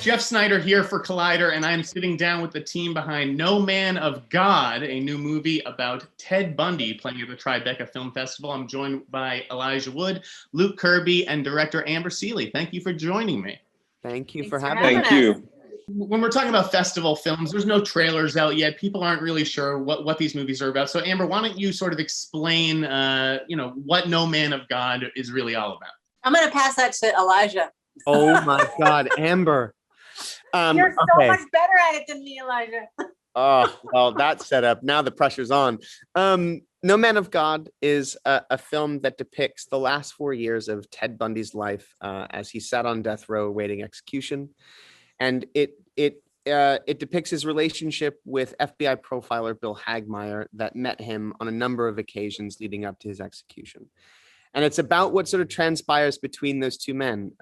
Jeff Snyder here for Collider, and I'm sitting down with the team behind No Man of God, a new movie about Ted Bundy playing at the Tribeca Film Festival. I'm joined by Elijah Wood, Luke Kirby, and director Amber Sealey. Thank you for joining me. Thank you Thanks for having us. me. Thank you. When we're talking about festival films, there's no trailers out yet. People aren't really sure what these movies are about. So Amber, why don't you sort of explain, what No Man of God is really all about? I'm going to pass that to Elijah. Oh my God, Amber. You're so much better at it than me, Elijah. Oh, well, that's set up. Now the pressure's on. No Man of God is a film that depicts the last 4 years of Ted Bundy's life as he sat on death row awaiting execution. And it depicts his relationship with FBI profiler Bill Hagmaier that met him on a number of occasions leading up to his execution. And it's about what sort of transpires between those two men.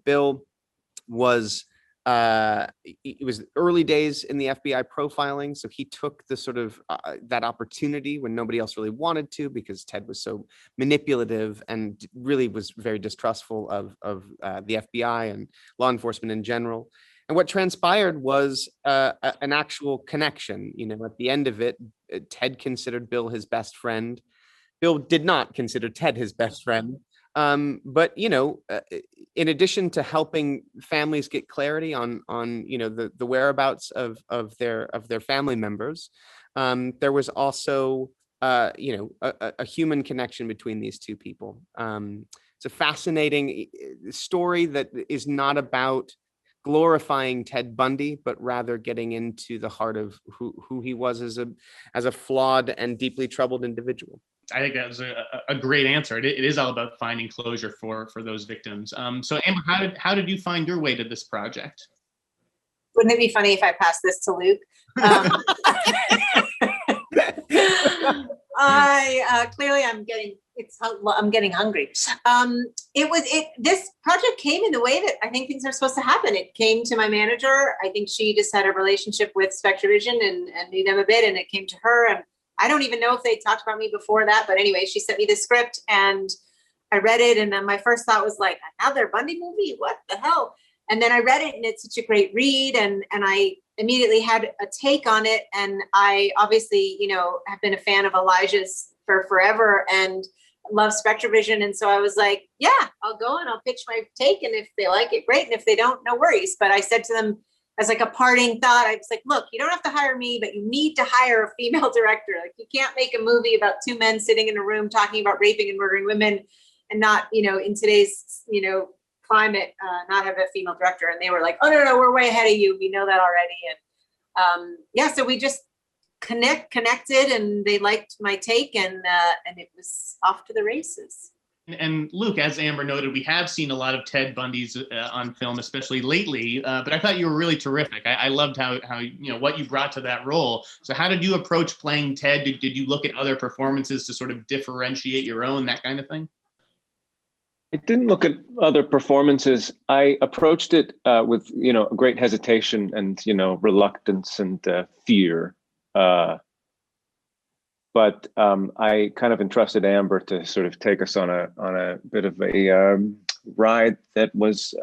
Bill was it was early days in the FBI profiling, so he took the sort of that opportunity when nobody else really wanted to, because Ted was so manipulative and really was very distrustful of the FBI and law enforcement in general. And what transpired was an actual connection. At the end of it, Ted considered Bill his best friend. Bill did not consider Ted his best friend. But in addition to helping families get clarity on the whereabouts of their family members, there was also a human connection between these two people. It's a fascinating story that is not about glorifying Ted Bundy, but rather getting into the heart of who he was as a flawed and deeply troubled individual. I think that was a great answer. It is all about finding closure for those victims. So Amber, how did you find your way to this project? Wouldn't it be funny if I passed this to Luke? Clearly I'm getting hungry. This project came in the way that I think things are supposed to happen. It came to my manager. I think she just had a relationship with SpectraVision and knew them a bit, and it came to her. And I don't even know if they talked about me before that, but anyway, she sent me the script and I read it. And then my first thought was like, another Bundy movie? What the hell? And then I read it and it's such a great read. And I immediately had a take on it. And I obviously, have been a fan of Elijah's for forever and love SpectraVision. And so I was like, yeah, I'll go and I'll pitch my take. And if they like it, great. And if they don't, no worries. But I said to them, as like a parting thought, I was like, look, you don't have to hire me, but you need to hire a female director. Like, you can't make a movie about two men sitting in a room talking about raping and murdering women and not, in today's, climate, not have a female director. And they were like, oh, no, we're way ahead of you. We know that already. And so we just connected and they liked my take and it was off to the races. And Luke, as Amber noted, we have seen a lot of Ted Bundy's on film, especially lately. But I thought you were really terrific. I loved how what you brought to that role. So how did you approach playing Ted? Did you look at other performances to sort of differentiate your own, that kind of thing? I didn't look at other performances. I approached it with great hesitation and reluctance and fear. But I kind of entrusted Amber to sort of take us on a bit of a ride that was,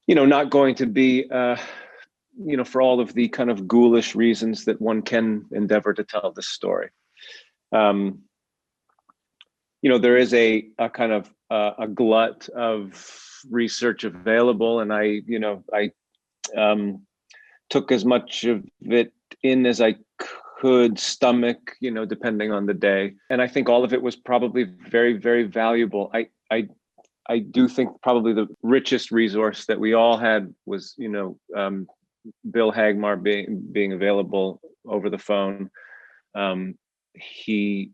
not going to be, for all of the kind of ghoulish reasons that one can endeavor to tell this story. There is a kind of a glut of research available, and I took as much of it in as I could stomach, depending on the day. And I think all of it was probably very, very valuable. I do think probably the richest resource that we all had was, Bill Hagmaier being available over the phone. He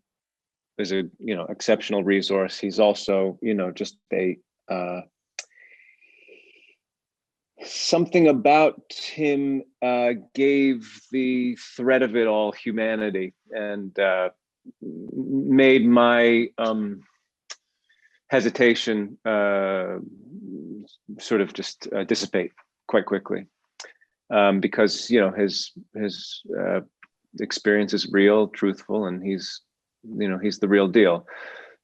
is a, exceptional resource. He's also, just a, something about him gave the thread of it all humanity and made my hesitation sort of just dissipate quite quickly, because his experience is real, truthful, and he's the real deal.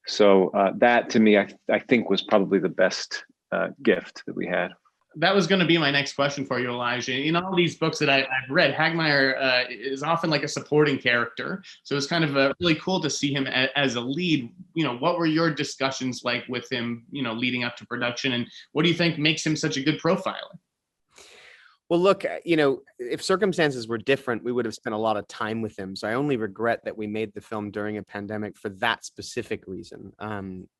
So that to me, I think was probably the best gift that we had. That was going to be my next question for you, Elijah. In all these books that I've read, Hagmaier is often like a supporting character. So it's kind of really cool to see him as a lead. What were your discussions like with him, leading up to production? And what do you think makes him such a good profiler? Well, look, if circumstances were different, we would have spent a lot of time with him. So I only regret that we made the film during a pandemic for that specific reason.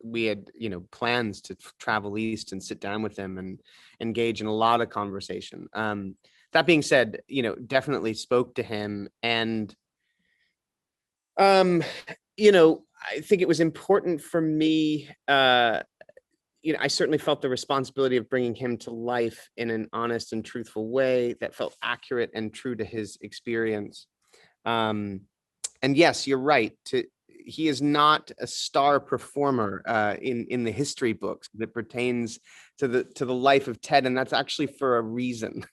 We had, plans to travel east and sit down with him and engage in a lot of conversation. That being said, definitely spoke to him. And, I think it was important for me, I certainly felt the responsibility of bringing him to life in an honest and truthful way that felt accurate and true to his experience. And yes, you're right. He is not a star performer in the history books that pertains to the life of Ted, and that's actually for a reason.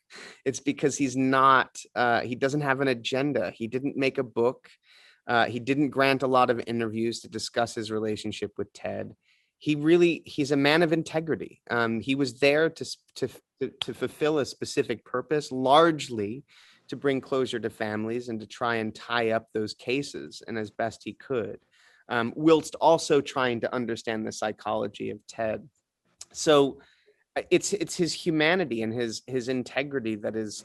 It's because he's not. He doesn't have an agenda. He didn't make a book. He didn't grant a lot of interviews to discuss his relationship with Ted. He's a man of integrity. He was there to fulfill a specific purpose, largely to bring closure to families and to try and tie up those cases, and as best he could, whilst also trying to understand the psychology of Ted. So it's his humanity and his integrity that is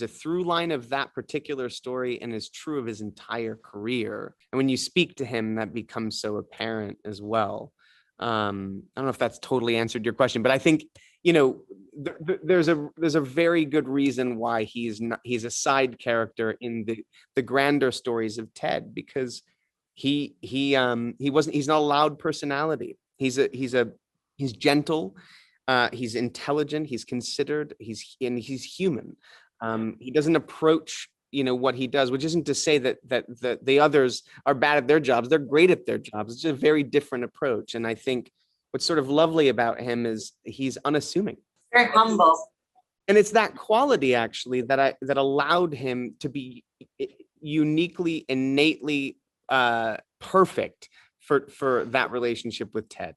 a through line of that particular story and is true of his entire career. And when you speak to him, that becomes so apparent as well. I don't know if that's totally answered your question, but I think there's a very good reason why he's a side character in the grander stories of Ted, because he's not a loud personality. He's gentle, he's intelligent, he's considered, he's human. He doesn't approach, what he does, which isn't to say that the others are bad at their jobs. They're great at their jobs. It's just a very different approach. And I think what's sort of lovely about him is he's unassuming. Very humble. And it's that quality actually that allowed him to be uniquely, innately perfect for that relationship with Ted.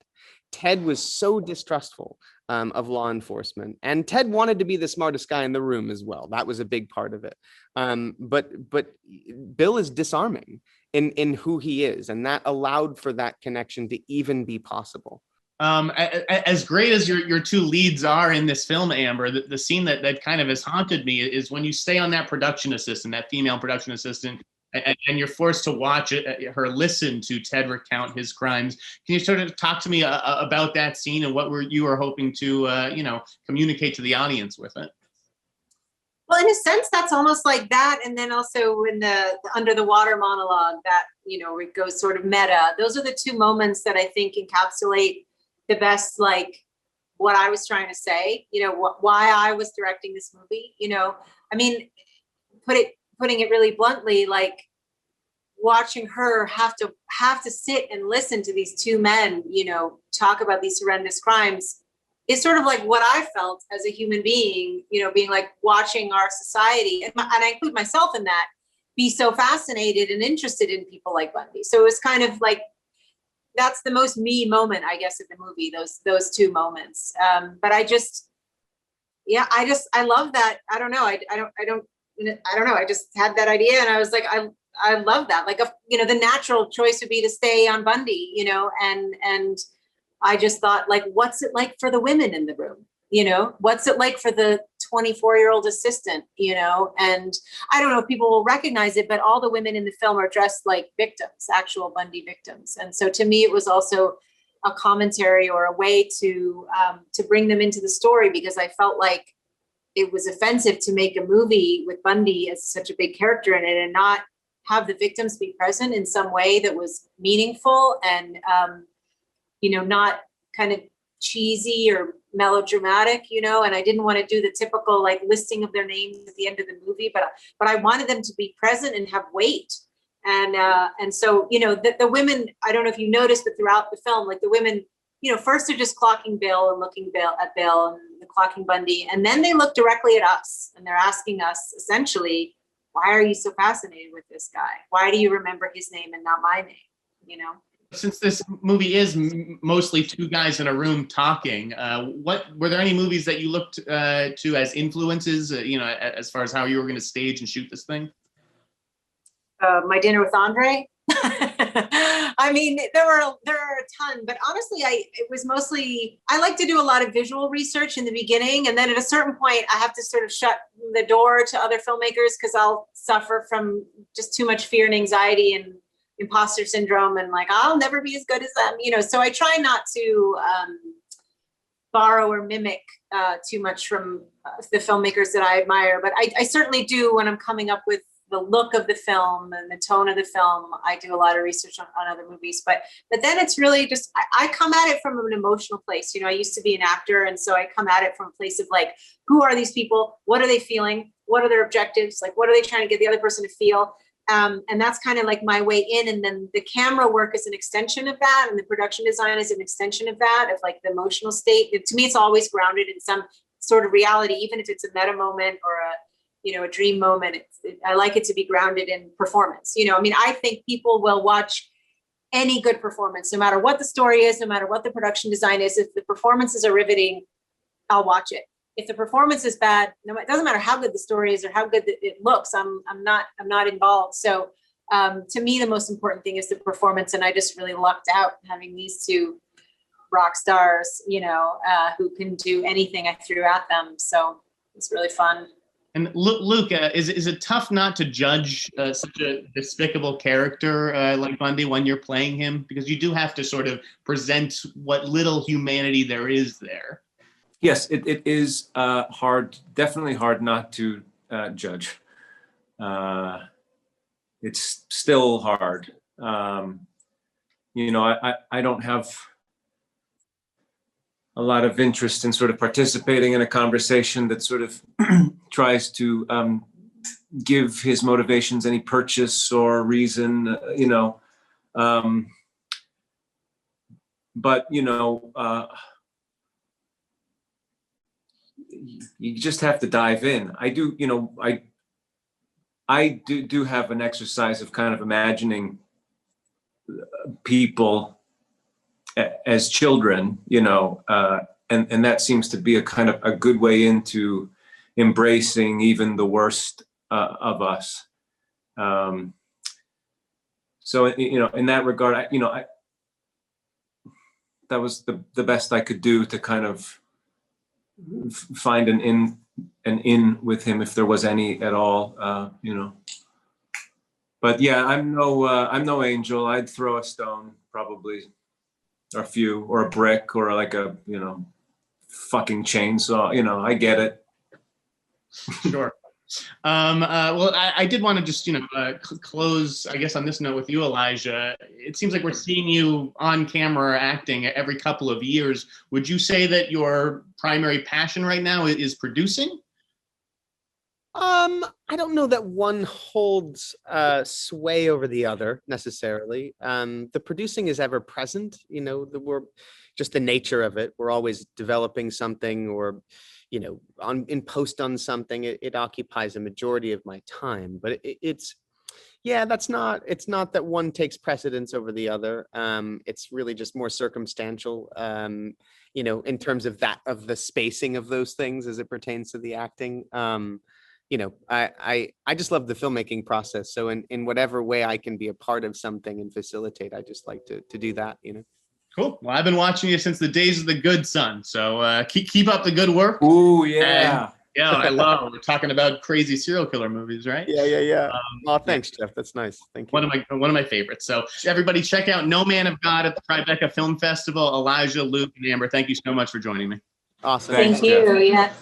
Ted was so distrustful of law enforcement, and Ted wanted to be the smartest guy in the room as well. That was a big part of it. But Bill is disarming in who he is, and that allowed for that connection to even be possible. As great as your two leads are in this film, Amber, the scene that kind of has haunted me is when you stay on that production assistant, that female production assistant, and you're forced to watch her listen to Ted recount his crimes. Can you sort of talk to me about that scene and what you were hoping to, communicate to the audience with it? Well, in a sense, that's almost like that. And then also in the under the water monologue that, it goes sort of meta. Those are the two moments that I think encapsulate the best, like what I was trying to say, why I was directing this movie. I mean, putting it really bluntly, like watching her have to sit and listen to these two men, talk about these horrendous crimes is sort of like what I felt as a human being, being like watching our society, and I include myself in that, be so fascinated and interested in people like Bundy. So it was kind of like, that's the most me moment, I guess, of the movie, those two moments. But I love that. I don't know. I don't know. I just had that idea, and I was like, I love that. Like, the natural choice would be to stay on Bundy, and I just thought, like, what's it like for the women in the room? What's it like for the 24-year-old assistant? And I don't know if people will recognize it, but all the women in the film are dressed like victims, actual Bundy victims. And so to me, it was also a commentary or a way to bring them into the story, because I felt like it was offensive to make a movie with Bundy as such a big character in it and not have the victims be present in some way that was meaningful and, not kind of cheesy or melodramatic, and I didn't want to do the typical like listing of their names at the end of the movie, but I wanted them to be present and have weight. And so, the women, I don't know if you noticed, but throughout the film, like the women, first they're just clocking Bill and looking at Bill and clocking Bundy. And then they look directly at us and they're asking us essentially, why are you so fascinated with this guy? Why do you remember his name and not my name? Since this movie is mostly two guys in a room talking, what were there any movies that you looked to as influences, as far as how you were going to stage and shoot this thing? My Dinner with Andre. I mean, there are a ton, but honestly, it was mostly, I like to do a lot of visual research in the beginning, and then at a certain point, I have to sort of shut the door to other filmmakers because I'll suffer from just too much fear and anxiety and imposter syndrome, and like I'll never be as good as them, so I try not to borrow or mimic too much from the filmmakers that I admire, but I certainly do when I'm coming up with the look of the film and the tone of the film. I do a lot of research on other movies, but then it's really just I come at it from an emotional place. I used to be an actor, and so I come at it from a place of like, who are these people, what are they feeling, what are their objectives, like what are they trying to get the other person to feel. And that's kind of like my way in. And then the camera work is an extension of that. And the production design is an extension of that, of like the emotional state. To me, it's always grounded in some sort of reality, even if it's a meta moment or a dream moment. I like it to be grounded in performance. I think people will watch any good performance, no matter what the story is, no matter what the production design is. If the performances are riveting, I'll watch it. If the performance is bad, it doesn't matter how good the story is or how good it looks. I'm not involved. So to me, the most important thing is the performance, and I just really lucked out having these two rock stars, who can do anything I threw at them. So it's really fun. And Luke, is it tough not to judge such a despicable character like Bundy when you're playing him? Because you do have to sort of present what little humanity there is there. Yes, it is hard, definitely hard not to judge. It's still hard. I don't have a lot of interest in sort of participating in a conversation that sort of tries to give his motivations any purchase or reason, but, you just have to dive in. I do have an exercise of kind of imagining people as children, and that seems to be a kind of a good way into embracing even the worst of us. So, in that regard, that was the best I could do to kind of find an in with him, if there was any at all, But yeah, I'm no angel. I'd throw a stone probably, or a few, or a brick, or like a fucking chainsaw. I get it. Sure. Well, I did want to just, close, I guess, on this note with you, Elijah. It seems like we're seeing you on camera acting every couple of years. Would you say that your primary passion right now is producing? I don't know that one holds sway over the other necessarily. The producing is ever present. We're just the nature of it. We're always developing something, or in post on something. It occupies a majority of my time, but it's not that one takes precedence over the other. It's really just more circumstantial, in terms of the spacing of those things as it pertains to the acting. I just love the filmmaking process. So in whatever way I can be a part of something and facilitate, I just like to do that, Cool. Well, I've been watching you since the days of The Good Son. So keep up the good work. Ooh, yeah. Yeah, I love it. We're talking about crazy serial killer movies, right? Yeah. Well, thanks, Jeff. That's nice. Thank you. One of my favorites. So everybody check out No Man of God at the Tribeca Film Festival. Elijah, Luke, and Amber, thank you so much for joining me. Awesome. Thank you. Yeah.